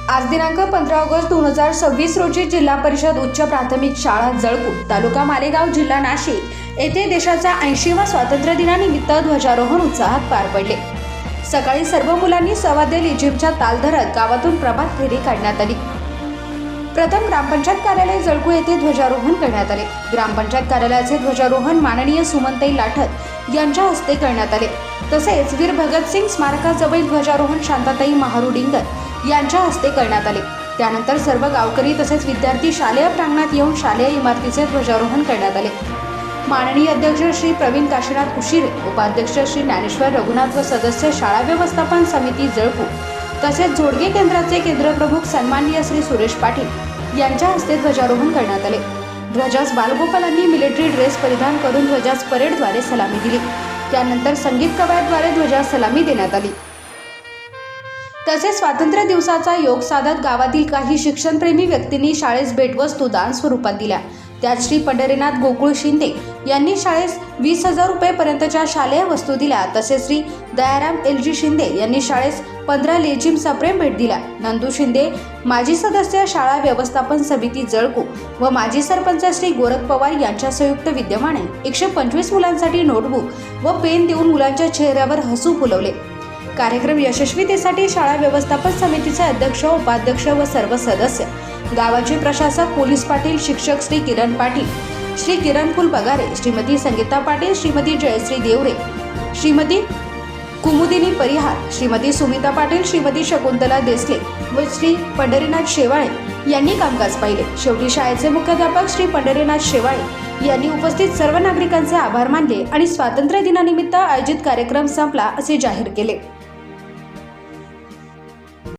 आज दिनांक 15 ऑगस्ट 2026 रोजी जिल्हा परिषद उच्च प्राथमिक शाळा जळकूट, तालुका मालेगाव, जिल्हा नाशिक येथे देशाच्या 80व्या स्वातंत्र्य दिनानिमित्त ध्वजारोहण उत्साहात पार पडले। सकाळी सर्व मुलांनी सवाद्य लेझिमचा ताल धरत गावातून प्रभात फेरी काढण्यात आली। प्रथम ग्रामपंचायत कार्यालय जळकू येथे ध्वजारोहण करण्यात आले। ग्रामपंचायत कार्यालयाचे ध्वजारोहण माननीय सुमनताई लाठर यांच्या हस्ते करण्यात आले। तसेच वीर भगतसिंग स्मारकाजवळ ध्वजारोहण शांताताई महारुडिंगर यांच्या हस्ते करण्यात आले। त्यानंतर सर्व गावकरी तसेच विद्यार्थी शालेय प्रांगणात येऊन शालेय इमारतीचे ध्वजारोहण करण्यात आले। माननीय अध्यक्ष श्री प्रवीण काशीनाथ उशिरे, उपाध्यक्ष श्री ज्ञानेश्वर रघुनाथ व सदस्य शाळा व्यवस्थापन समिती जळकू तसेच जोडगे केंद्राचे केंद्रप्रमुख सन्माननीय श्री सुरेश पाटील यांच्या हस्ते ध्वजारोहण करण्यात आले। ध्वजास बालगोपालांनी मिलिटरी ड्रेस परिधान करून ध्वजास परेडद्वारे सलामी दिली। त्यानंतर संगीत कवायतद्वारे ध्वजास सलामी देण्यात आली। तसेच स्वातंत्र्य दिवसाचा योग साधत गावातील काही शिक्षणप्रेमी व्यक्तींनी शाळेस भेटवस्तू दान स्वरूपात दिल्या। त्यात श्री पंढरीनाथ गोकुळ शिंदे यांनी शाळेस 20,000 रुपये पर्यंतच्या शालेय वस्तू दिल्या। तसेच श्री दयाराम LG शिंदे यांनी शाळेस 15 लेझिम सप्रेम भेट दिल्या। नंदू शिंदे माजी सदस्य शाळा व्यवस्थापन समिती जळकू व माजी सरपंच श्री गोरख पवार यांच्या संयुक्त विद्यमाने 125 मुलांसाठी नोटबुक व पेन देऊन मुलांच्या चेहऱ्यावर हसू फुलवले। कार्यक्रम यशस्वीतेसाठी शाळा व्यवस्थापन समितीचे अध्यक्ष, उपाध्यक्ष व सर्व सदस्य, गावाचे प्रशासक, पोलीस पाटील, शिक्षक श्री किरण पाटील, श्री किरण फुलपगारे, श्रीमती संगीता पाटील, श्रीमती जयश्री देवरे, श्रीमती कुमुदिनी परिहार, श्रीमती सुमिता पाटील, श्रीमती शकुंतला देसले व श्री पंढरीनाथ शेवाळे यांनी कामकाज पाहिले। शेवटी शाळेचे मुख्याध्यापक श्री पंढरीनाथ शेवाळे यांनी उपस्थित सर्व नागरिकांचे आभार मानले आणि स्वातंत्र्य दिनानिमित्त आयोजित कार्यक्रम संपला असे जाहीर केले।